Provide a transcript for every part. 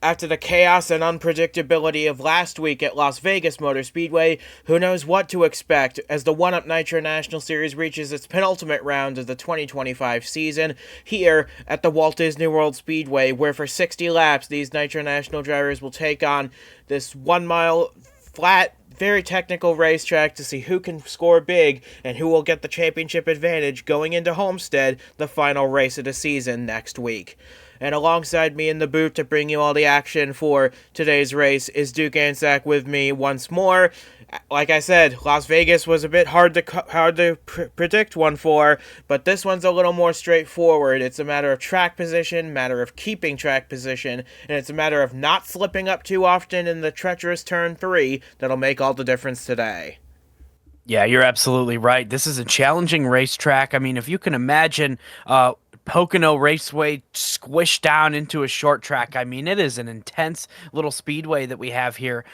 After the chaos and unpredictability of last week at Las Vegas Motor Speedway, who knows what to expect as the One Up Nitro National Series reaches its penultimate round of the 2025 season here at the Walt Disney World Speedway, where for 60 laps these Nitro National drivers will take on this 1 mile flat, very technical racetrack to see who can score big and who will get the championship advantage going into Homestead, the final race of the season next week. And alongside me in the booth to bring you all the action for today's race is Duke Ansack with me once more. Like I said, Las Vegas was a bit hard to predict one for, but this one's a little more straightforward. It's a matter of track position, matter of keeping track position, and it's a matter of not slipping up too often in the treacherous turn 3 that'll make all the difference today. Yeah, you're absolutely right. This is a challenging racetrack. I mean, if you can imagine Pocono Raceway squished down into a short track, I mean, it is an intense little speedway that we have here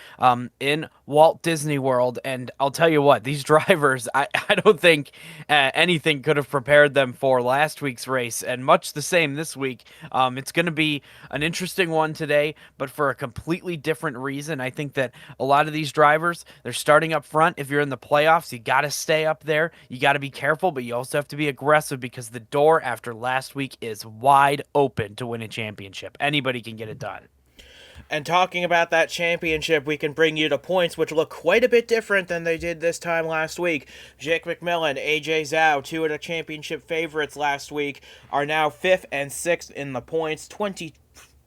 in Walt Disney World. And I'll tell you what, these drivers, I don't think anything could have prepared them for last week's race, and much the same this week. It's going to be an interesting one today, but for a completely different reason. I think that a lot of these drivers, they're starting up front. If you're in the playoffs, you got to stay up there. You got to be careful, but you also have to be aggressive because the door after last week is wide open to win a championship. Anybody can get it done. And talking about that championship, we can bring you to points which look quite a bit different than they did this time last week. Jake McMillen, AJ Zhao, two of the championship favorites last week, are now 5th and 6th in the points, 20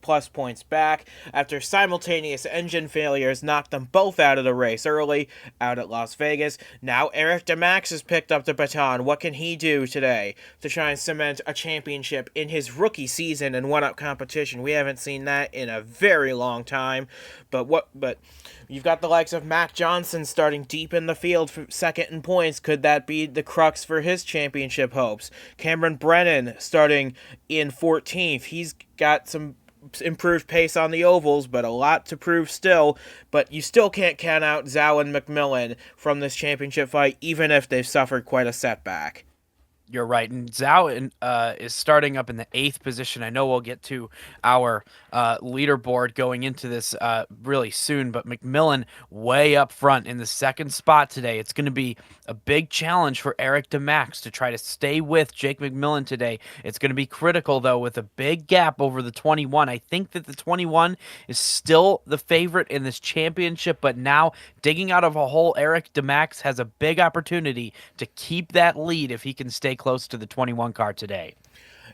plus points back after simultaneous engine failures knocked them both out of the race early out at Las Vegas. Now Eric Demax has picked up the baton. What can he do today to try and cement a championship in his rookie season and one-up competition? We haven't seen that in a very long time. But you've got the likes of Mac Johnson starting deep in the field for second in points. Could that be the crux for his championship hopes? Cameron Brennan starting in 14th. He's got some improved pace on the ovals, but a lot to prove still. But you still can't count out Zhao and McMillen from this championship fight, even if they've suffered quite a setback. You're right, and Zhao is starting up in the 8th position. I know we'll get to our leaderboard going into this really soon, but McMillen way up front in the 2nd spot today. It's going to be a big challenge for Eric Demax to try to stay with Jake McMillen today. It's going to be critical, though, with a big gap over the 21. I think that the 21 is still the favorite in this championship, but now digging out of a hole, Eric Demax has a big opportunity to keep that lead if he can stay close to the 21 car today.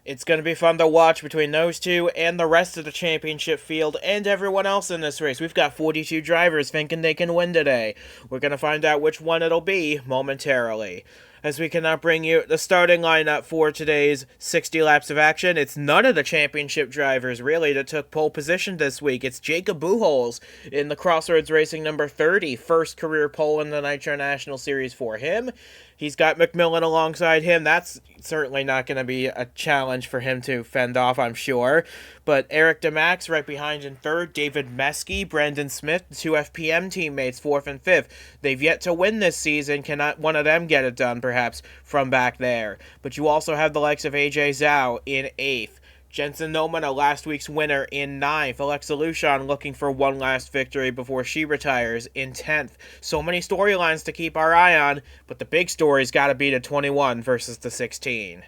It's going to be fun to watch between those two and the rest of the championship field and everyone else in this race. We've got 42 drivers thinking they can win today. We're going to find out which one it'll be momentarily. As we can now bring you the starting lineup for today's 60 laps of action. It's none of the championship drivers, really, that took pole position this week. It's Jacob Buchholz in the Crossroads Racing number 30, first career pole in the Nitro National Series for him. He's got McMillen alongside him. That's certainly not going to be a challenge for him to fend off, I'm sure. But Eric Demax right behind in 3rd. David Meskey, Brandon Smith, the two FPM teammates, 4th and 5th. They've yet to win this season. Cannot one of them get it done, perhaps, from back there? But you also have the likes of AJ Zhao in 8th. Jensen Noman, a last week's winner, in 9th. Alexa Luschan looking for one last victory before she retires in 10th. So many storylines to keep our eye on, but the big story's got to be the 21 versus the 16.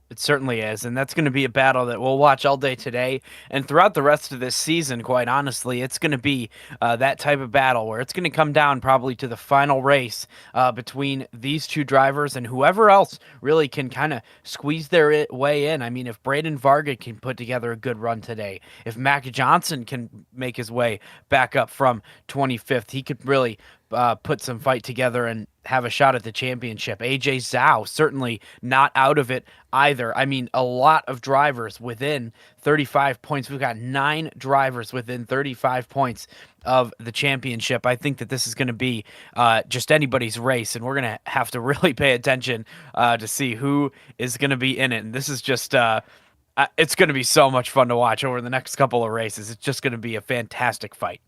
It certainly is, and that's going to be a battle that we'll watch all day today and throughout the rest of this season, quite honestly. It's going to be that type of battle where it's going to come down probably to the final race between these two drivers and whoever else really can kind of squeeze their way in. I mean, if Braden Varga can put together a good run today, if Mac Johnson can make his way back up from 25th, he could really put some fight together and have a shot at the championship. AJ Zhao certainly not out of it either. I mean, a lot of drivers within 35 points. We've got 9 drivers within 35 points of the championship. I think that this is going to be just anybody's race, and we're going to have to really pay attention to see who is going to be in it. And this is just it's going to be so much fun to watch over the next couple of races. It's just going to be a fantastic fight.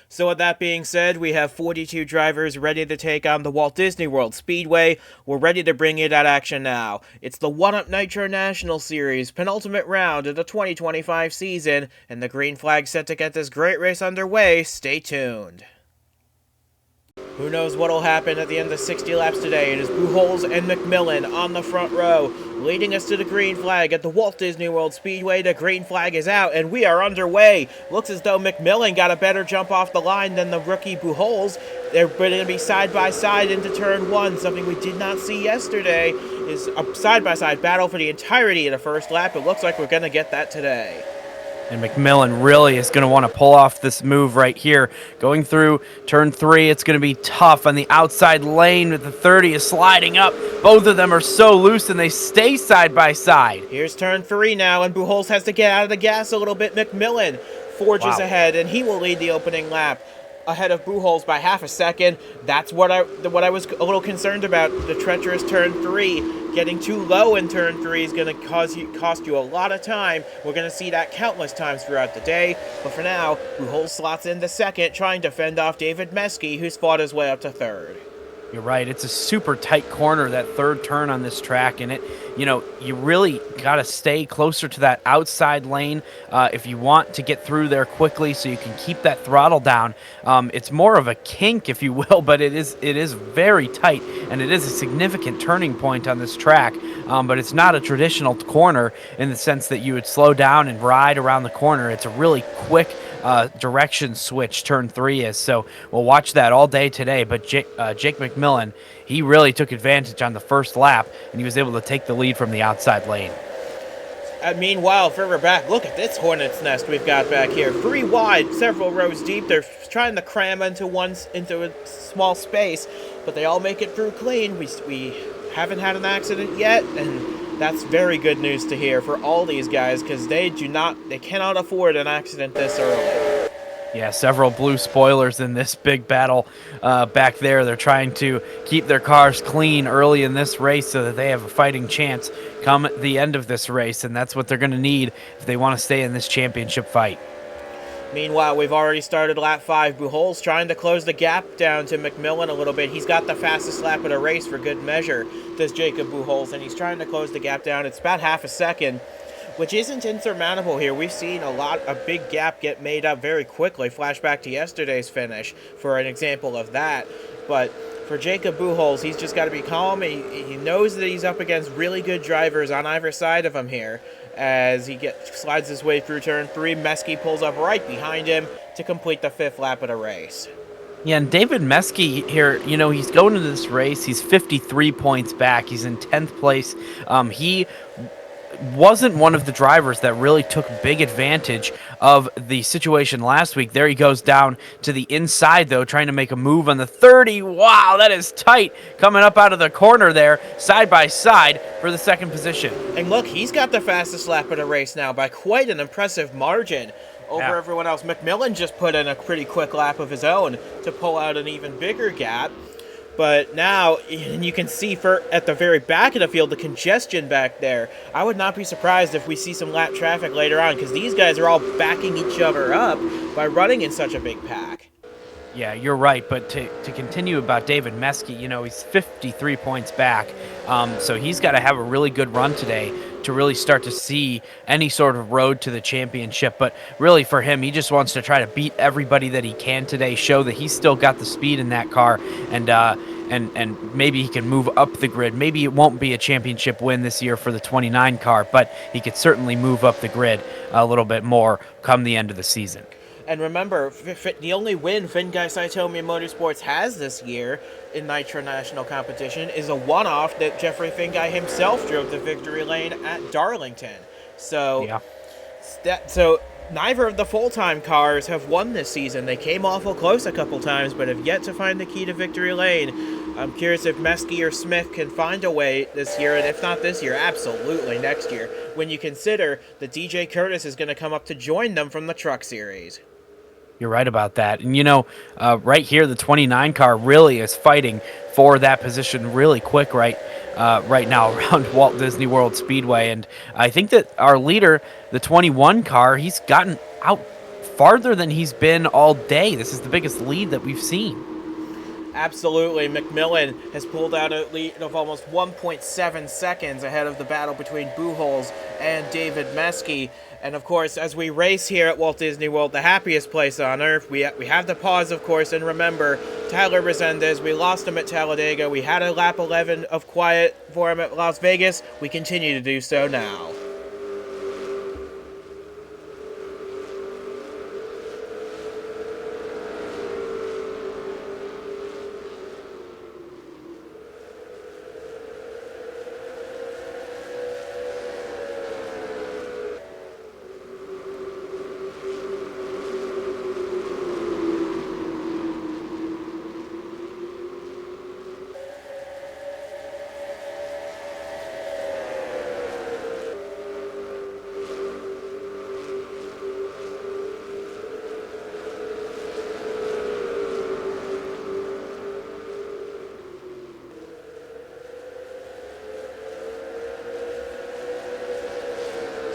So with that being said, we have 42 drivers ready to take on the Walt Disney World Speedway. We're ready to bring you that action now. It's the 1UP Nitro National Series, penultimate round of the 2025 season, and the green flag set to get this great race underway. Stay tuned. Who knows what'll happen at the end of 60 laps today. It is Buchholz and McMillen on the front row, leading us to the green flag at the Walt Disney World Speedway. The green flag is out, and we are underway. Looks as though McMillen got a better jump off the line than the rookie Buchholz. They're going to be side by side into turn one. Something we did not see yesterday is a side-by-side battle for the entirety of the first lap. It looks like we're going to get that today. And McMillen really is going to want to pull off this move right here. Going through turn 3, it's going to be tough on the outside lane with the 30 is sliding up. Both of them are so loose and they stay side by side. Here's turn 3 now, and Buchholz has to get out of the gas a little bit. McMillen forges ahead, and he will lead the opening lap ahead of Buchholz by half a second. That's what I was a little concerned about. The treacherous turn 3. Getting too low in turn 3 is going to cost you a lot of time. We're going to see that countless times throughout the day. But for now, Buchholz slots into second, trying to fend off David Meske, who's fought his way up to third. You're right. It's a super tight corner, that third turn on this track, and you really got to stay closer to that outside lane if you want to get through there quickly, so you can keep that throttle down. It's more of a kink, if you will, but it is very tight, and it is a significant turning point on this track. But it's not a traditional corner in the sense that you would slow down and ride around the corner. It's a really quick direction switch turn 3 is. So we'll watch that all day today. But Jake McMillen, he really took advantage on the first lap, and he was able to take the lead from the outside lane. Meanwhile, further back, look at this hornet's nest we've got back here. 3 wide, several rows deep. They're trying to cram into a small space, but they all make it through clean. We haven't had an accident yet, and that's very good news to hear for all these guys, because they cannot afford an accident this early. Yeah, several blue spoilers in this big battle back there. They're trying to keep their cars clean early in this race so that they have a fighting chance come the end of this race, and that's what they're going to need if they want to stay in this championship fight. Meanwhile, we've already started lap 5. Buchholz trying to close the gap down to McMillen a little bit. He's got the fastest lap of the race for good measure, does Jacob Buchholz, and he's trying to close the gap down. It's about half a second, which isn't insurmountable here. We've seen a big gap get made up very quickly. Flashback to yesterday's finish for an example of that. But for Jacob Buchholz, he's just got to be calm. He knows that he's up against really good drivers on either side of him here. As he slides his way through turn 3, Meske pulls up right behind him to complete the 5th lap of the race. Yeah, and David Meske here, he's going into this race. He's 53 points back. He's in 10th place. He wasn't one of the drivers that really took big advantage of the situation last week. There he goes down to the inside, though, trying to make a move on the 30. Wow, that is tight. Coming up out of the corner there, side by side for the second position. And look, he's got the fastest lap of the race now by quite an impressive margin over everyone else. McMillen just put in a pretty quick lap of his own to pull out an even bigger gap. But now, and you can see at the very back of the field, the congestion back there. I would not be surprised if we see some lap traffic later on, because these guys are all backing each other up by running in such a big pack. Yeah, you're right. But to continue about David Meske, he's 53 points back. So he's got to have a really good run today to really start to see any sort of road to the championship. But really for him, he just wants to try to beat everybody that he can today, show that he's still got the speed in that car, and maybe he can move up the grid. Maybe it won't be a championship win this year for the 29 car, but he could certainly move up the grid a little bit more come the end of the season. And remember, the only win Fingai Saitomi Motorsports has this year in Nitro National Competition is a one-off that Jeffrey Fingai himself drove the victory lane at Darlington. So, so neither of the full-time cars have won this season. They came awful close a couple times, but have yet to find the key to victory lane. I'm curious if Meske or Smith can find a way this year, and if not this year, absolutely next year, when you consider that DJ Curtis is going to come up to join them from the Truck Series. You're right about that. And, right here, the 29 car really is fighting for that position really quick right now around Walt Disney World Speedway. And I think that our leader, the 21 car, he's gotten out farther than he's been all day. This is the biggest lead that we've seen. Absolutely. McMillen has pulled out a lead of almost 1.7 seconds ahead of the battle between Buchholz and David Meske. And of course, as we race here at Walt Disney World, the happiest place on earth, we have to pause, of course, and remember Tyler Resendez. We lost him at Talladega. We had a lap 11 of quiet for him at Las Vegas. We continue to do so now.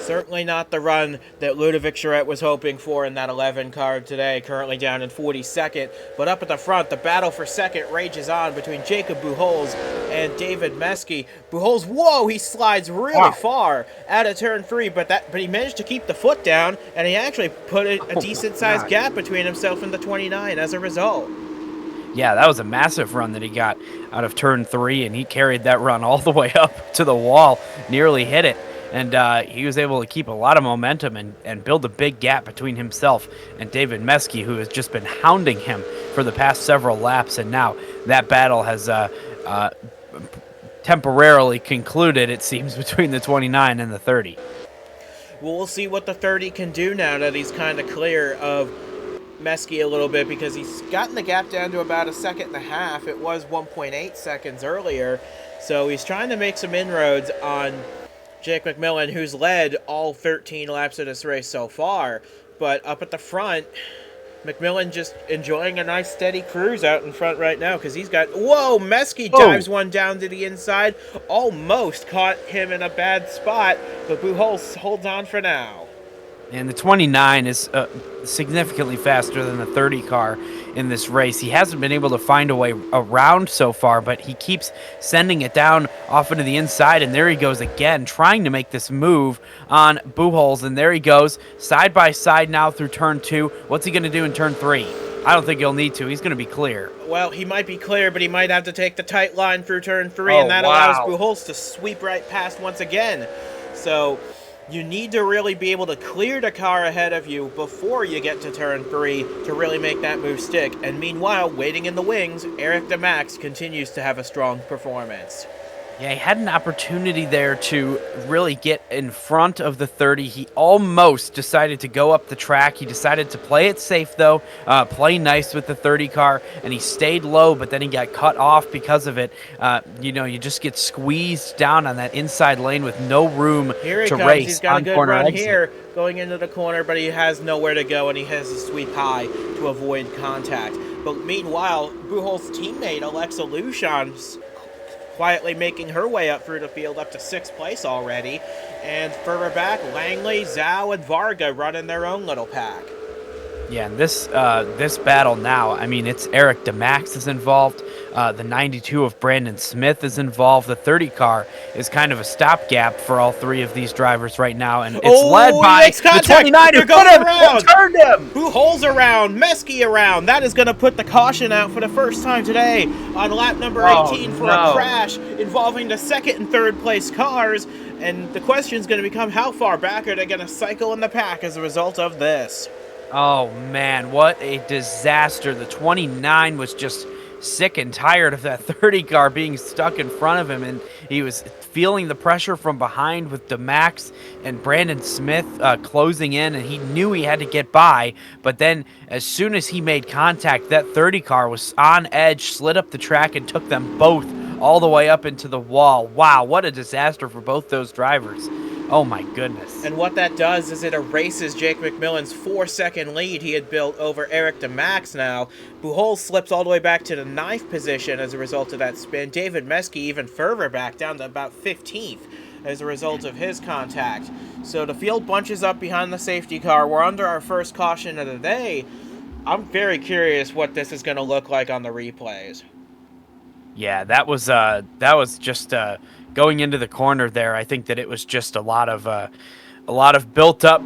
Certainly not the run that Ludovic Charette was hoping for in that 11 car today, currently down in 42nd. But up at the front, the battle for second rages on between Jacob Buchholz and David Meske. Buchholz, whoa, he slides really far out of turn 3, but he managed to keep the foot down, and he actually put a decent-sized gap between himself and the 29 as a result. Yeah, that was a massive run that he got out of turn 3, and he carried that run all the way up to the wall, nearly hit it. And he was able to keep a lot of momentum and build a big gap between himself and David Meske, who has just been hounding him for the past several laps. And now that battle has temporarily concluded, it seems, between the 29 and the 30. Well, we'll see what the 30 can do now that he's kind of clear of Meske a little bit, because he's gotten the gap down to about a second and a half. It was 1.8 seconds earlier. So he's trying to make some inroads on Jake McMillen, who's led all 13 laps of this race so far. But up at the front, McMillen just enjoying a nice steady cruise out in front right now, because he's got... Whoa, Meske dives one down to the inside. Almost caught him in a bad spot, but Buchholz holds on for now. And the 29 is significantly faster than the 30 car in this race. He hasn't been able to find a way around so far, but he keeps sending it down off into the inside, and there he goes again, trying to make this move on Buchholz, and there he goes, side by side now through turn 2. What's he going to do in turn 3? I don't think he'll need to. He's going to be clear. Well, he might be clear, but he might have to take the tight line through turn 3, and that allows Buchholz to sweep right past once again. So you need to really be able to clear the car ahead of you before you get to turn 3 to really make that move stick. And meanwhile, waiting in the wings, Eric Demax continues to have a strong performance. Yeah, he had an opportunity there to really get in front of the 30. He almost decided to go up the track. He decided to play it safe, though, play nice with the 30 car, and he stayed low, but then he got cut off because of it. You just get squeezed down on that inside lane with no room Here he to comes. race. He's got on a good corner run exit. here going into the corner, but he has nowhere to go, and he has to sweep high to avoid contact. But meanwhile, Buchholz's teammate, Alexa Luschan's quietly making her way up through the field up to 6th place already. And further back, Langley, Zhao, and Varga running their own little pack. Yeah, and this battle now, I mean, it's Eric Demax is involved. The 92 of Brandon Smith is involved. The 30 car is kind of a stopgap for all three of these drivers right now, and it's led by the 29 who turned him. Buchholz around, Meske around. That is going to put the caution out for the first time today on lap number 18 for a crash involving the 2nd and 3rd place cars. And the question is going to become, how far back are they going to cycle in the pack as a result of this? Oh, man, what a disaster. The 29 was just sick and tired of that 30 car being stuck in front of him, and he was feeling the pressure from behind with Demax and Brandon Smith closing in, and he knew he had to get by. But then as soon as he made contact, that 30 car was on edge, slid up the track, and took them both all the way up into the wall. Wow, what a disaster for both those drivers. Oh my goodness. And what that does is it erases Jake McMillen's 4-second lead he had built over Eric Demax now. Buchholz slips all the way back to the 9th position as a result of that spin. David Meske even further back down to about 15th. as a result of his contact. So the field bunches up behind the safety car. We're under our first caution of the day. I'm very curious what this is going to look like on the replays. Yeah, that was just going into the corner there. I think that it was just a lot of built up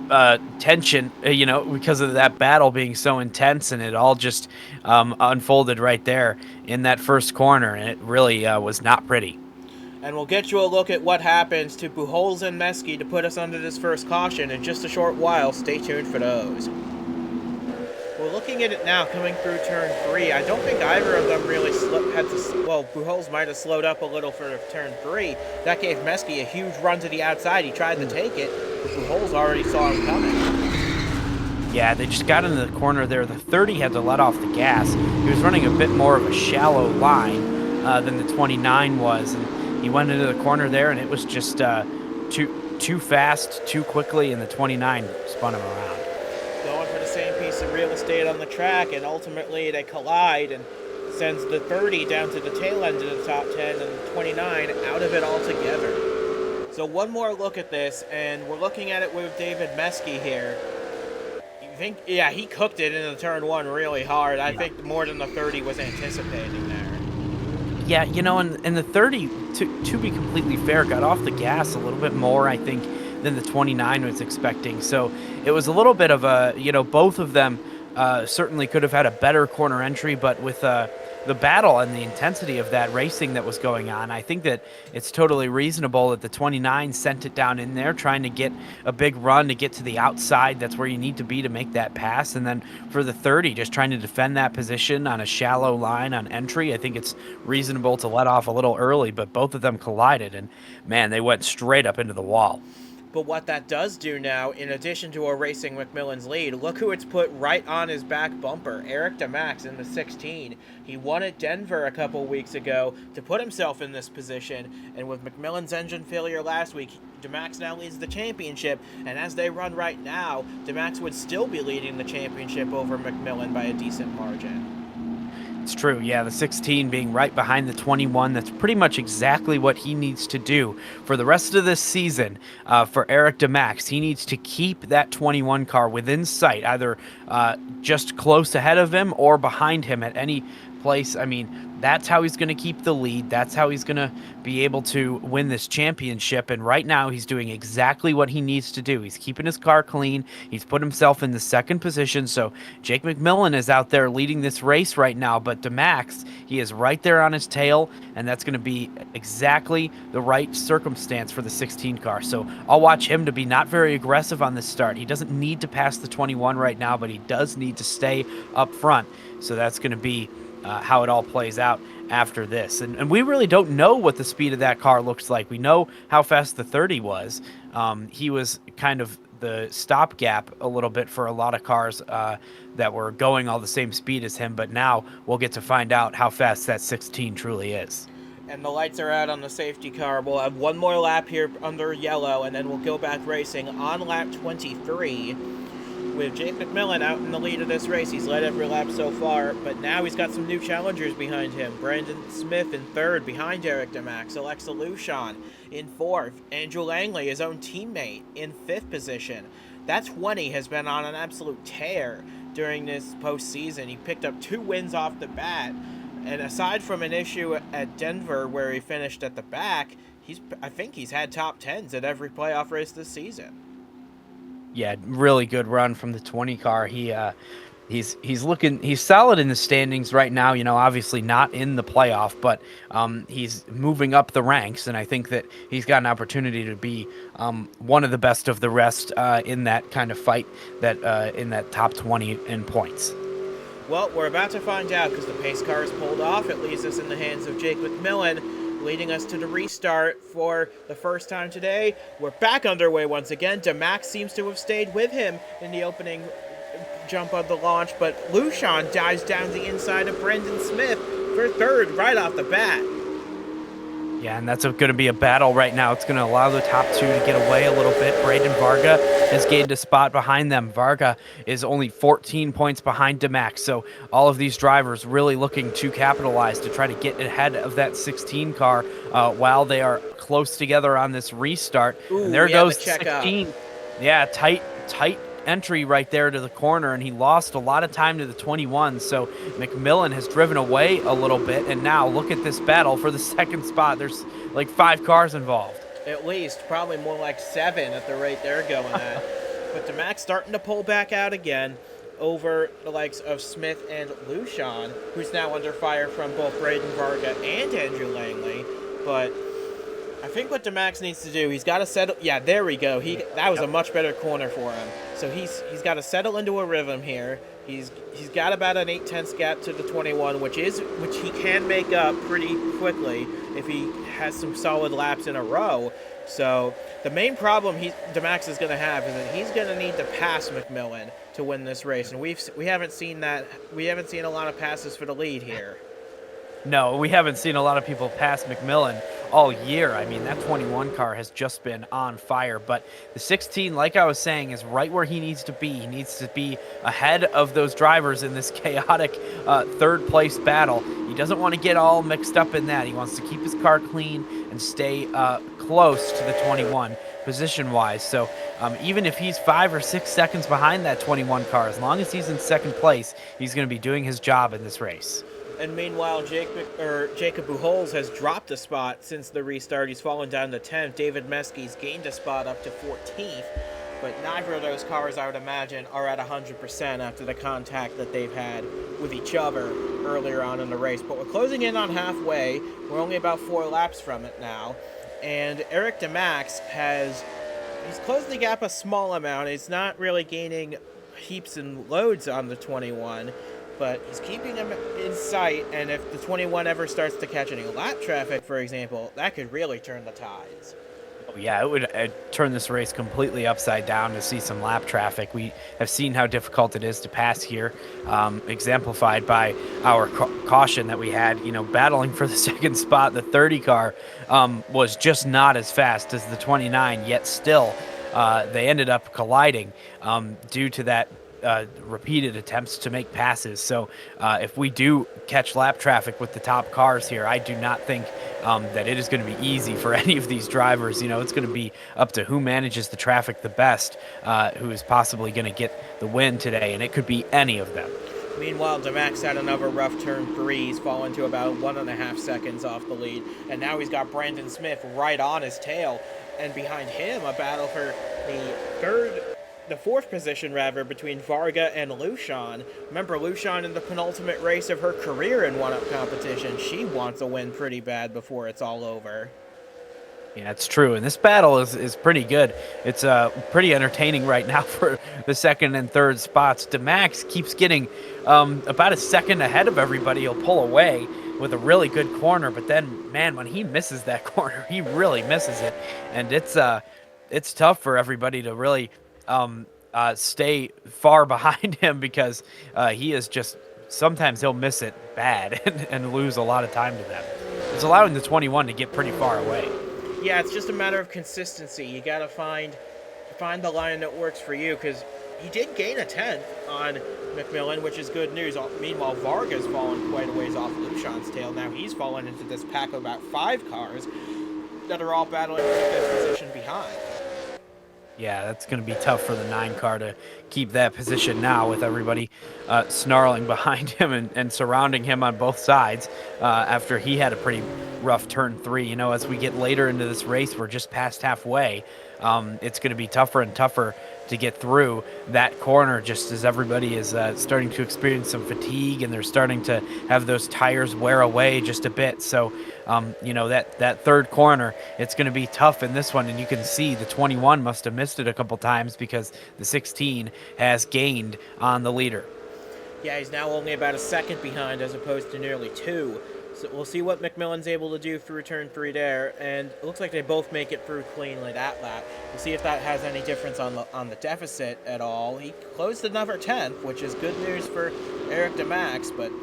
tension, because of that battle being so intense, and it all just unfolded right there in that first corner, and it really was not pretty. And we'll get you a look at what happens to Pujols and Meskey to put us under this first caution in just a short while. Stay tuned for those. We're looking at it now coming through turn 3. I don't think either of them really Pujols might have slowed up a little for turn 3. That gave Meskey a huge run to the outside. He tried to take it, but Pujols already saw him coming. Yeah, they just got into the corner there. The 30 had to let off the gas. He was running a bit more of a shallow line than the 29 was, and he went into the corner there, and it was just too fast, too quickly, and the 29 spun him around. Going for the same piece of real estate on the track, and ultimately they collide and sends the 30 down to the tail end of the top 10 and the 29 out of it altogether. So one more look at this, and we're looking at it with David Meskey here. He cooked it into turn 1 really hard. I think more than the 30 was anticipating there. Yeah, and the 30, to be completely fair, got off the gas a little bit more, I think, than the 29 was expecting. So it was a little bit of both of them certainly could have had a better corner entry, but with the battle and the intensity of that racing that was going on, I think that it's totally reasonable that the 29 sent it down in there, trying to get a big run to get to the outside. That's where you need to be to make that pass. And then for the 30, just trying to defend that position on a shallow line on entry, I think it's reasonable to let off a little early, but both of them collided, and man, they went straight up into the wall. But what that does do now, in addition to erasing McMillen's lead, look who it's put right on his back bumper, Eric Demax in the 16. He won at Denver a couple weeks ago to put himself in this position, and with McMillen's engine failure last week, Demax now leads the championship, and as they run right now, Demax would still be leading the championship over McMillen by a decent margin. It's true, yeah, the 16 being right behind the 21. That's pretty much exactly what he needs to do for the rest of this season. For Eric Demax, he needs to keep that 21 car within sight, either just close ahead of him or behind him at any place. I mean, that's how he's going to keep the lead. That's how he's going to be able to win this championship. And right now, he's doing exactly what he needs to do. He's keeping his car clean. He's put himself in the second position. So Jake McMillen is out there leading this race right now. But Demax, he is right there on his tail. And that's going to be exactly the right circumstance for the 16 car. So I'll watch him to be not very aggressive on this start. He doesn't need to pass the 21 right now, but he does need to stay up front. So that's going to be how it all plays out after this. And we really don't know what the speed of that car looks like. We know how fast the 30 was. He was kind of the stopgap a little bit for a lot of cars that were going all the same speed as him, but now we'll get to find out how fast that 16 truly is. And the lights are out on the safety car. We'll have one more lap here under yellow, and then we'll go back racing on lap 23. With Jake McMillen out in the lead of this race. He's led every lap so far, but now he's got some new challengers behind him. Brandon Smith in third behind Eric Demax. Alexa Luschan in fourth. Andrew Langley, his own teammate, in fifth position. That 20 has been on an absolute tear during this postseason. He picked up 2 wins off the bat, and aside from an issue at Denver where he finished at the back, I think he's had top 10s at every playoff race this season. Yeah, really good run from the 20 car. He's solid in the standings right now. Obviously not in the playoff, but he's moving up the ranks, and I think that he's got an opportunity to be one of the best of the rest in that kind of fight, that in that top 20 in points. Well, we're about to find out because the pace car is pulled off. It leaves us in the hands of Jake McMillen, leading us to the restart for the first time today. We're back underway once again. Demax seems to have stayed with him in the opening jump of the launch, but Luschan dives down the inside of Brendan Smith for third right off the bat. Yeah, and that's going to be a battle right now. It's going to allow the top two to get away a little bit. Braden Varga has gained a spot behind them. Varga is only 14 points behind Demax. So all of these drivers really looking to capitalize to try to get ahead of that 16 car while they are close together on this restart. Ooh, And there we have a goes the check up. 16. Yeah, tight entry right there to the corner, and he lost a lot of time to the 21. So McMillen has driven away a little bit, and now look at this battle for the second spot. There's like 5 cars involved. At least, probably more like 7 at the rate they're going at. But Demax starting to pull back out again over the likes of Smith and Lucian, who's now under fire from both Braden Varga and Andrew Langley. But I think what Demax needs to do, he's got to settle. Yeah, there we go. That was a much better corner for him. So he's got to settle into a rhythm here. He's got about an 8/10 gap to the 21, which he can make up pretty quickly if he has some solid laps in a row. So the main problem Demax is going to have is that he's going to need to pass McMillen to win this race, and we haven't seen that. We haven't seen a lot of passes for the lead here. No, we haven't seen a lot of people pass McMillen all year. I mean, that 21 car has just been on fire. But the 16, like I was saying, is right where he needs to be. He needs to be ahead of those drivers in this chaotic third place battle. He doesn't want to get all mixed up in that. He wants to keep his car clean and stay close to the 21 position-wise. So even if he's 5 or 6 seconds behind that 21 car, as long as he's in second place, he's going to be doing his job in this race. And meanwhile, Jacob Buchholz has dropped a spot since the restart. He's fallen down to 10th. David Meskey's gained a spot up to 14th. But neither of those cars, I would imagine, are at 100% after the contact that they've had with each other earlier on in the race. But we're closing in on halfway. We're only about 4 laps from it now. And Eric Demax he's closed the gap a small amount. He's not really gaining heaps and loads on the 21. But he's keeping him in sight, and if the 21 ever starts to catch any lap traffic, for example, that could really turn the tides. Oh, yeah, it would turn this race completely upside down to see some lap traffic. We have seen how difficult it is to pass here, exemplified by our caution that we had, battling for the second spot. The 30 car was just not as fast as the 29, yet still they ended up colliding due to that repeated attempts to make passes. So if we do catch lap traffic with the top cars here, I do not think that it is going to be easy for any of these drivers. It's going to be up to who manages the traffic the best, who is possibly going to get the win today, and it could be any of them. Meanwhile, Demax had another rough turn 3. He's fallen to about 1.5 seconds off the lead, and now he's got Brandon Smith right on his tail, and behind him a battle for the fourth position, between Varga and Lucian. Remember, Lucian in the penultimate race of her career in one-up competition. She wants a win pretty bad before it's all over. Yeah, it's true. And this battle is pretty good. It's pretty entertaining right now for the second and third spots. Demax keeps getting about a second ahead of everybody. He'll pull away with a really good corner. But then, man, when he misses that corner, he really misses it. And it's tough for everybody to really stay far behind him because he is just, sometimes he'll miss it bad and lose a lot of time to them. It's allowing the 21 to get pretty far away. Yeah, it's just a matter of consistency. You gotta find the line that works for you, because he did gain a 10th on McMillen, which is good news. Meanwhile, Varga's fallen quite a ways off Lucian's tail. Now he's fallen into this pack of about 5 cars that are all battling for the 5th position behind. Yeah, that's going to be tough for the 9 car to keep that position now with everybody snarling behind him and surrounding him on both sides after he had a pretty rough turn 3. As we get later into this race, we're just past halfway. It's going to be tougher and tougher to get through that corner just as everybody is starting to experience some fatigue and they're starting to have those tires wear away just a bit. So, that third corner, it's going to be tough in this one. And you can see the 21 must have missed it a couple times because the 16 has gained on the leader. Yeah, he's now only about a second behind as opposed to nearly 2. So we'll see what McMillen's able to do through turn 3 there, and it looks like they both make it through cleanly that lap. We'll see if that has any difference on the deficit at all. He closed another 10th, which is good news for Eric Demax, but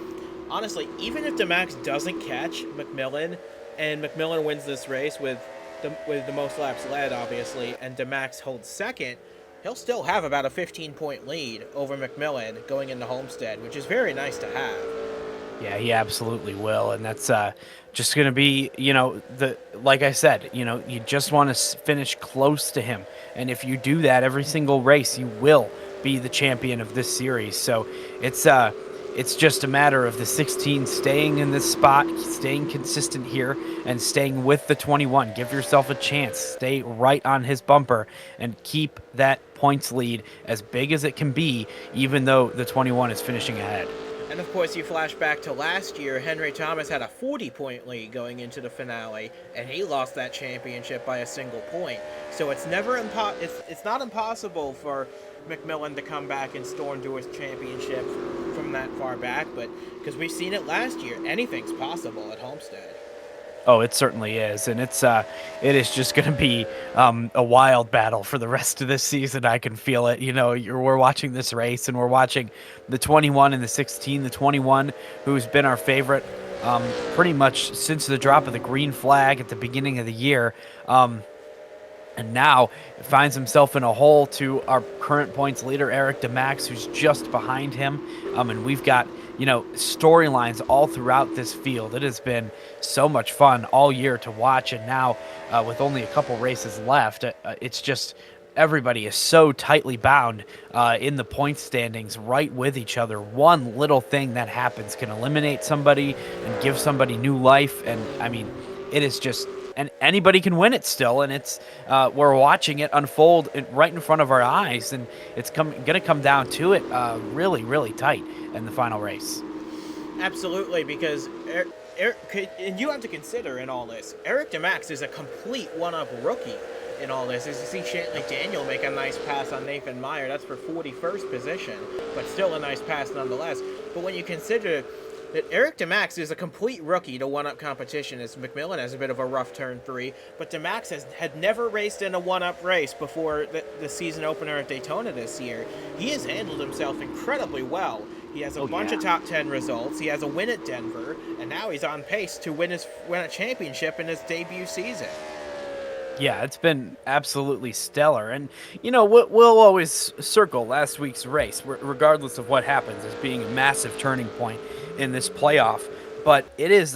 honestly, even if Demax doesn't catch McMillen and McMillen wins this race with the most laps led, obviously, and Demax holds second, he'll still have about a 15-point lead over McMillen going into Homestead, which is very nice to have. Yeah, he absolutely will, and that's just going to be, like I said, you just want to finish close to him, and if you do that every single race, you will be the champion of this series. So it's just a matter of the 16 staying in this spot, staying consistent here, and staying with the 21. Give yourself a chance, stay right on his bumper, and keep that points lead as big as it can be, even though the 21 is finishing ahead. And of course, you flash back to last year, Henry Thomas had a 40-point lead going into the finale, and he lost that championship by a single point. So it's it's not impossible for McMillen to come back and storm to his championship from that far back, but because we've seen it last year, anything's possible at Homestead. Oh, it certainly is, and it is just going to be a wild battle for the rest of this season. I can feel it. We're watching this race, and we're watching the 21 and the 16. The 21, who's been our favorite pretty much since the drop of the green flag at the beginning of the year. And now finds himself in a hole to our current points leader, Eric Demax, who's just behind him. And we've got, storylines all throughout this field. It has been so much fun all year to watch. And now with only a couple races left, it's just everybody is so tightly bound in the point standings right with each other. One little thing that happens can eliminate somebody and give somebody new life. And I mean, it is just... And anybody can win it still, and it's we're watching it unfold right in front of our eyes, and it's going to come down to it really, really tight in the final race. Absolutely, because and you have to consider in all this, Eric Demax is a complete one-up rookie in all this. As you see Shantley Daniel make a nice pass on Nathan Meyer, that's for 41st position, but still a nice pass nonetheless. But when you consider that Eric Demax is a complete rookie to one-up competition, as McMillen has a bit of a rough turn 3, but Demax had never raced in a one-up race before the season opener at Daytona this year. He has handled himself incredibly well. He has a bunch of top 10 results, he has a win at Denver, and now he's on pace to win a championship in his debut season. Yeah, it's been absolutely stellar. And, we'll always circle last week's race, regardless of what happens, as being a massive turning point in this playoff. But it is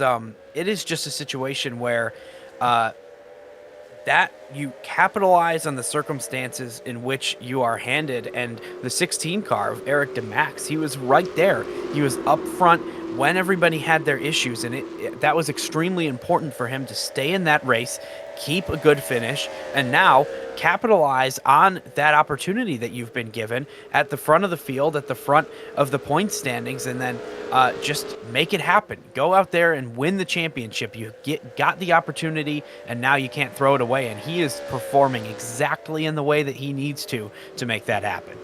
just a situation where that you capitalize on the circumstances in which you are handed. And the 16 car of Eric Demax, he was right there. He was up front when everybody had their issues, and that was extremely important for him to stay in that race, keep a good finish, and now capitalize on that opportunity that you've been given at the front of the field, at the front of the point standings, and then just make it happen. Go out there and win the championship. You got the opportunity, and now you can't throw it away, and he is performing exactly in the way that he needs to make that happen.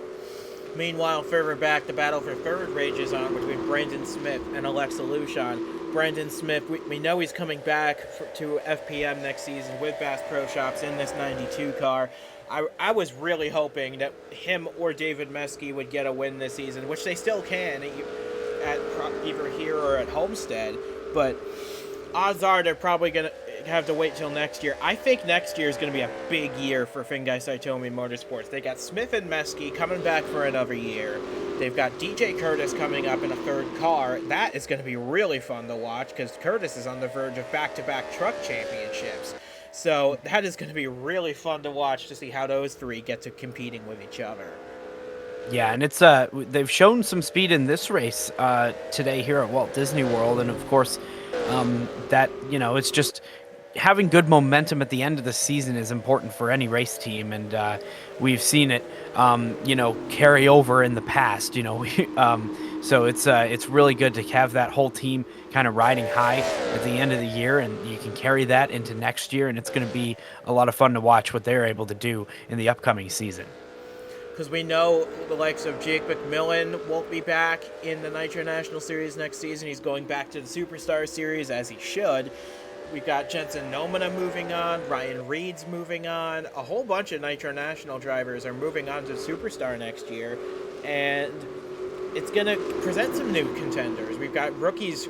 Meanwhile, further back, the battle for third rages on between Brandon Smith and Alexa Lujan. Brandon Smith, we know he's coming back to FPM next season with Bass Pro Shops in this 92 car. I was really hoping that him or David Meske would get a win this season, which they still can at either here or at Homestead, but odds are they're probably going to have to wait till next year. I think next year is going to be a big year for Fingai Saitomi Motorsports. They got Smith and Meske coming back for another year. They've got DJ Curtis coming up in a third car. That is going to be really fun to watch because Curtis is on the verge of back-to-back truck championships. So that is going to be really fun to watch to see how those three get to competing with each other. Yeah, and it's they've shown some speed in this race today here at Walt Disney World, and of course that it's just having good momentum at the end of the season is important for any race team, and we've seen it, carry over in the past. So it's really good to have that whole team kind of riding high at the end of the year, and you can carry that into next year, and it's going to be a lot of fun to watch what they're able to do in the upcoming season. Because we know the likes of Jake McMillen won't be back in the Nitro National Series next season. He's going back to the Superstar Series, as he should. We've got Jensen Nomina moving on, Ryan Reed's moving on. A whole bunch of Nitro National drivers are moving on to Superstar next year. And it's going to present some new contenders. We've got rookies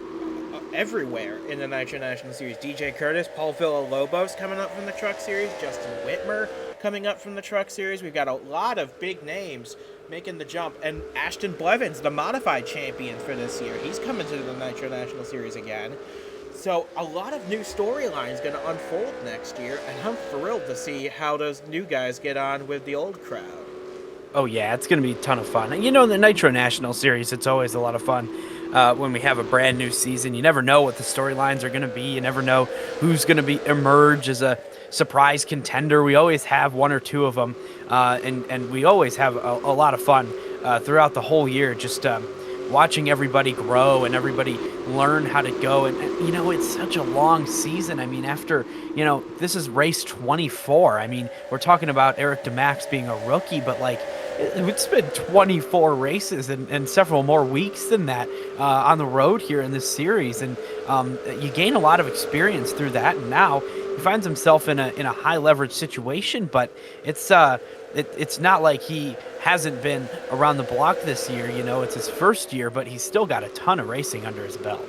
everywhere in the Nitro National Series. DJ Curtis, Paul Villalobos coming up from the Truck Series, Justin Whitmer coming up from the Truck Series. We've got a lot of big names making the jump, and Ashton Blevins, the modified champion for this year, he's coming to the Nitro National Series again. So a lot of new storylines going to unfold next year, and I'm thrilled to see how those new guys get on with the old crowd. Oh yeah, it's going to be a ton of fun. You know, the Nitro National Series, it's always a lot of fun when we have a brand new season. You never know what the storylines are going to be. You never know who's going to emerge as a surprise contender. We always have one or two of them, and we always have a lot of fun throughout the whole year. Just watching everybody grow and everybody learn how to go. And, you know, it's such a long season. I mean, after, you know, this is race 24. I mean, we're talking about Eric Demax being a rookie, but like, it's been 24 races and several more weeks than that on the road here in this series. And you gain a lot of experience through that. And now he finds himself in a high leverage situation, but it's not like he hasn't been around the block this year. You know, it's his first year, but he's still got a ton of racing under his belt.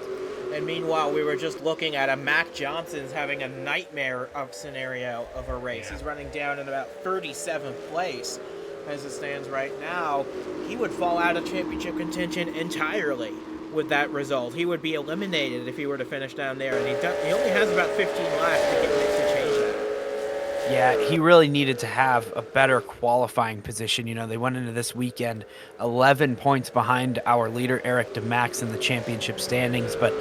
And meanwhile, we were just looking at a Mac Johnson's having a nightmare of scenario of a race. He's running down in about 37th place as it stands right now. He would fall out of championship contention entirely with that result. He would be eliminated if he were to finish down there, and he only has about 15 laps to change that. Yeah, he really needed to have a better qualifying position. You know, they went into this weekend 11 points behind our leader, Eric Demax, in the championship standings, but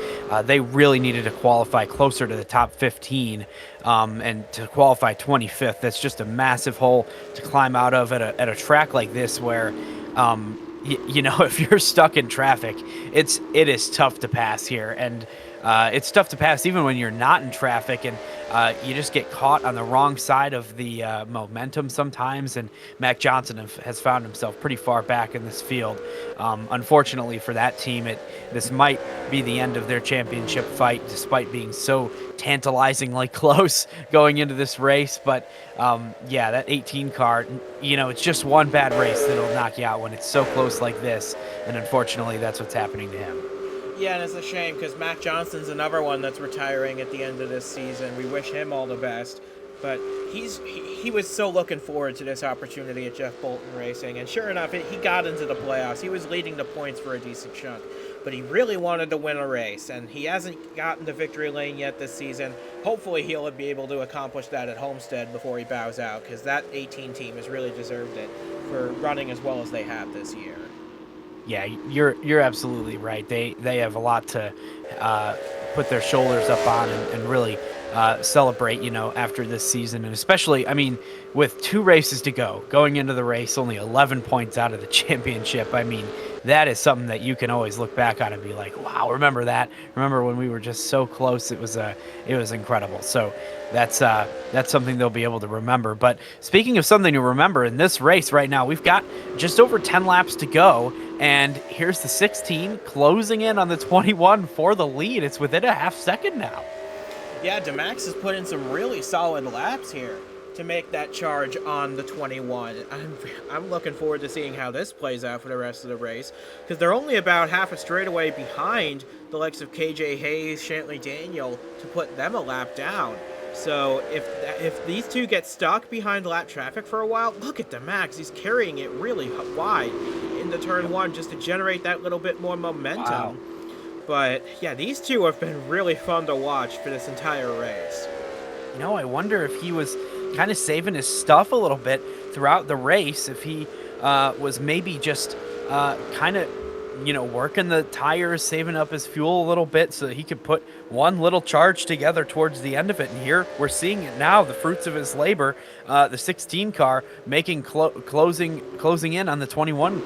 they really needed to qualify closer to the top 15 and to qualify 25th. That's just a massive hole to climb out of at a track like this where, you know, if you're stuck in traffic, it is tough to pass here. And it's tough to pass even when you're not in traffic, and you just get caught on the wrong side of the momentum sometimes. And Mac Johnson has found himself pretty far back in this field. Unfortunately for that team, this might be the end of their championship fight, despite being so tantalizingly close going into this race. But yeah, that 18 car, you know, it's just one bad race that'll knock you out when it's so close like this. And unfortunately, that's what's happening to him. Yeah, and it's a shame because Mac Johnson's another one that's retiring at the end of this season. We wish him all the best, but he was so looking forward to this opportunity at Jeff Bolton Racing, and sure enough, he got into the playoffs. He was leading the points for a decent chunk, but he really wanted to win a race, and he hasn't gotten to victory lane yet this season. Hopefully he'll be able to accomplish that at Homestead before he bows out, because that 18 team has really deserved it for running as well as they have this year. Yeah, you're absolutely right. They have a lot to put their shoulders up on and really celebrate, you know, after this season. And especially, I mean, with 2 races to go, going into the race, only 11 points out of the championship. I mean, that is something that you can always look back on and be like, wow, remember that? Remember when we were just so close? It was incredible. So that's something they'll be able to remember. But speaking of something to remember, in this race right now, we've got just over 10 laps to go. And here's the 16 closing in on the 21 for the lead. It's within a half second now. Yeah, Demax has put in some really solid laps here to make that charge on the 21. I'm looking forward to seeing how this plays out for the rest of the race, because they're only about half a straightaway behind the likes of KJ Hayes, Shantley Daniel, to put them a lap down. So if these two get stuck behind lap traffic for a while, look at Demax. He's carrying it really wide into turn 1 just to generate that little bit more momentum. Wow. But yeah, these two have been really fun to watch for this entire race. You know, I wonder if he was kind of saving his stuff a little bit throughout the race, if he was maybe just kind of, you know, working the tires, saving up his fuel a little bit so that he could put one little charge together towards the end of it. And here we're seeing it now, the fruits of his labor, the 16 car making closing in on the 21.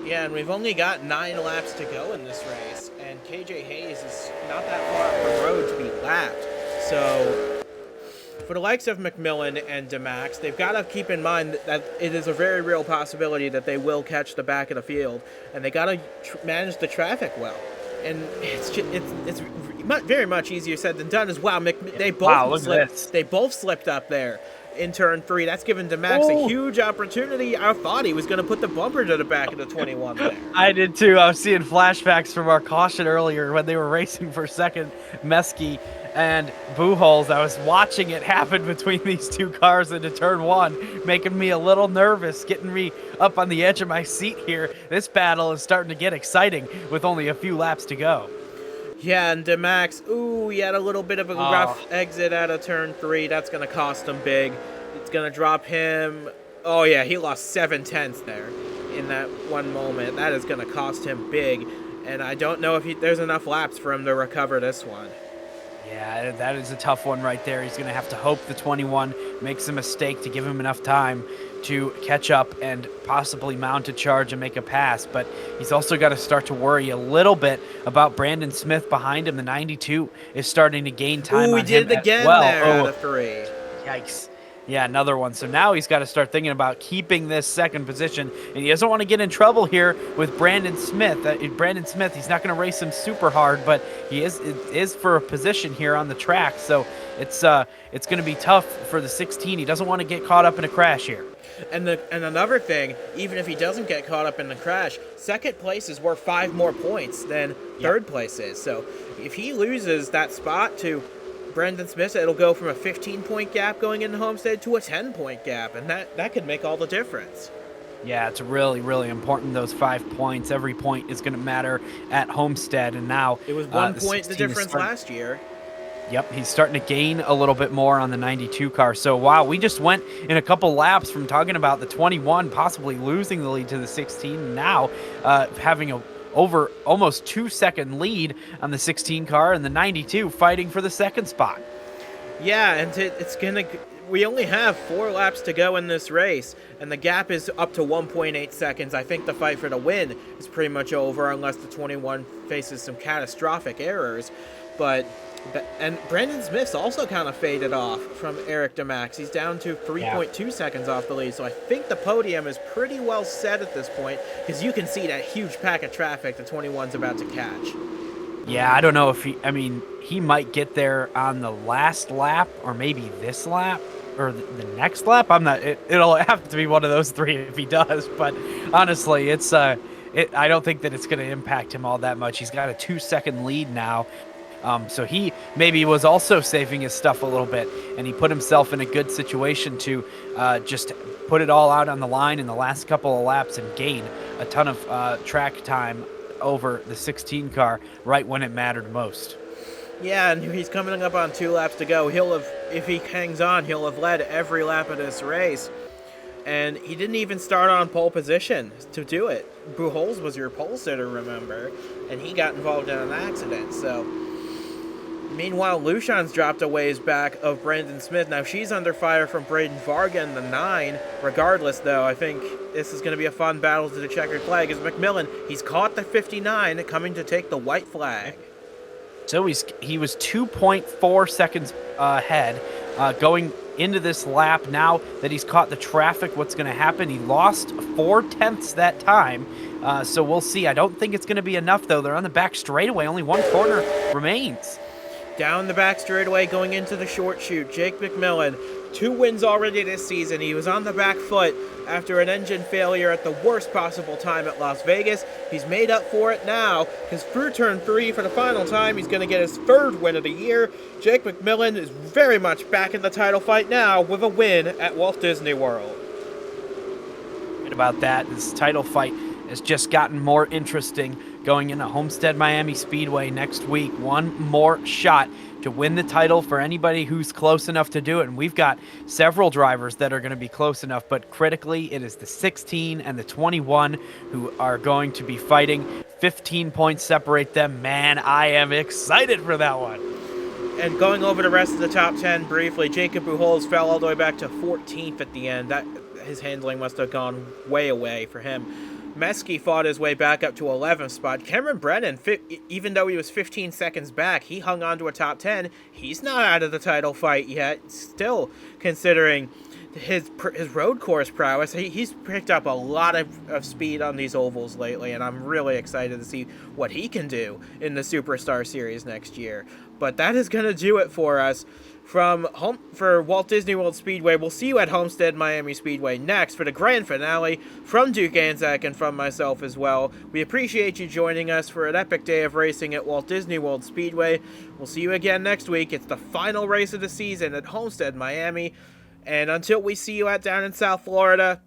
Yeah, and we've only got 9 laps to go in this race, and KJ Hayes is not that far up the road to be lapped. So for the likes of McMillen and Demax, they've got to keep in mind that it is a very real possibility that they will catch the back of the field, and they got to manage the traffic well. And it's very much easier said than done as well. They both slipped up there in turn 3. That's given Demax a huge opportunity. I thought he was going to put the bumper to the back of the 21 there. I did too. I was seeing flashbacks from our caution earlier when they were racing for second, Mesky and Buchholz. I was watching it happen between these two cars into turn 1, making me a little nervous, getting me up on the edge of my seat here. This battle is starting to get exciting with only a few laps to go. Yeah, and Demax, he had a little bit of a rough exit out of turn 3. That's going to cost him big. It's going to drop him. Oh, yeah, he lost 7/10 there in that one moment. That is going to cost him big. And I don't know if there's enough laps for him to recover this one. Yeah, that is a tough one right there. He's going to have to hope the 21 makes a mistake to give him enough time to catch up and possibly mount a charge and make a pass. But he's also got to start to worry a little bit about Brandon Smith behind him. The 92 is starting to gain time on him. He did it again there out of 3. Yikes. Yeah, another one. So now he's got to start thinking about keeping this second position, and he doesn't want to get in trouble here with Brandon Smith. Brandon Smith, he's not going to race him super hard, but he is for a position here on the track. So it's going to be tough for the 16. He doesn't want to get caught up in a crash here. And another thing, even if he doesn't get caught up in the crash, second place is worth 5 more points than third place is. So if he loses that spot to Brandon Smith, it'll go from a 15-point gap going into Homestead to a 10-point gap, and that could make all the difference. Yeah, it's really, really important, those 5 points. Every point is going to matter at Homestead, and now it was 1 point the difference last year. Yep, he's starting to gain a little bit more on the 92 car. So, wow, we just went in a couple laps from talking about the 21 possibly losing the lead to the 16, now having a over almost 2-second lead on the 16 car, and the 92 fighting for the second spot. Yeah, and we only have 4 laps to go in this race, and the gap is up to 1.8 seconds. I think the fight for the win is pretty much over unless the 21 faces some catastrophic errors. And Brandon Smith's also kind of faded off from Eric Demax. He's down to 3.2 seconds off the lead, so I think the podium is pretty well set at this point, because you can see that huge pack of traffic the 21's about to catch. Yeah, I don't know if he might get there on the last lap, or maybe this lap, or the next lap. It'll have to be one of those 3 if he does, but honestly, I don't think that it's going to impact him all that much. He's got a 2-second lead now. So he maybe was also saving his stuff a little bit, and he put himself in a good situation to just put it all out on the line in the last couple of laps and gain a ton of track time over the 16 car right when it mattered most. Yeah, and he's coming up on 2 laps to go. If he hangs on, he'll have led every lap of this race. And he didn't even start on pole position to do it. Buchholz was your pole sitter, remember? And he got involved in an accident, so... Meanwhile, Lucian's dropped a ways back of Brandon Smith. Now, she's under fire from Braden Varga in the 9. Regardless, though, I think this is going to be a fun battle to the checkered flag. As McMillen, he's caught the 59 coming to take the white flag. So he was 2.4 seconds ahead going into this lap. Now that he's caught the traffic, what's going to happen? He lost 4/10 that time. So we'll see. I don't think it's going to be enough, though. They're on the back straightaway. Only 1 corner remains. Down the back straightaway going into the short chute, Jake McMillen, 2 wins already this season. He was on the back foot after an engine failure at the worst possible time at Las Vegas. He's made up for it now, because through turn 3 for the final time, he's going to get his 3rd win of the year. Jake McMillen is very much back in the title fight now with a win at Walt Disney World. Right about that, this title fight has just gotten more interesting going into Homestead Miami Speedway next week. One more shot to win the title for anybody who's close enough to do it. And we've got several drivers that are going to be close enough, but critically it is the 16 and the 21 who are going to be fighting. 15 points separate them. Man, I am excited for that one. And going over the rest of the top 10 briefly, Jacob Buchholz fell all the way back to 14th at the end. His handling must have gone way away for him. Mesky fought his way back up to 11th spot. Cameron Brennan, even though he was 15 seconds back, he hung on to a top 10. He's not out of the title fight yet. Still, considering his road course prowess, he's picked up a lot of speed on these ovals lately, and I'm really excited to see what he can do in the Superstar Series next year. But that is going to do it for us for Walt Disney World Speedway. We'll see you at Homestead Miami Speedway next for the grand finale from Duke Anzac and from myself as well. We appreciate you joining us for an epic day of racing at Walt Disney World Speedway. We'll see you again next week. It's the final race of the season at Homestead Miami. And until we see you down in South Florida,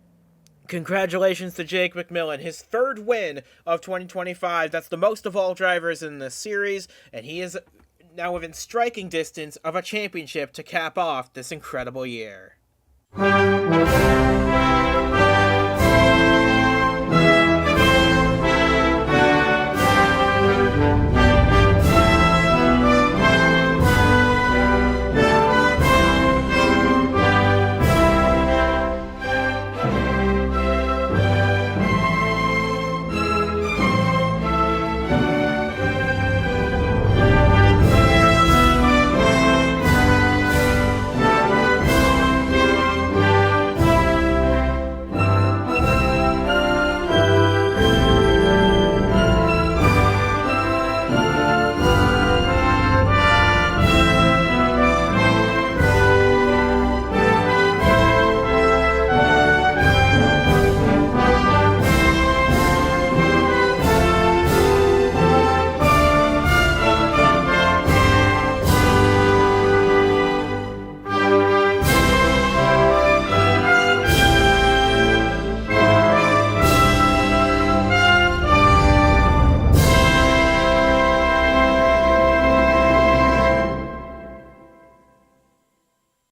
congratulations to Jake McMillen, his third win of 2025. That's the most of all drivers in this series, and he is now within striking distance of a championship to cap off this incredible year.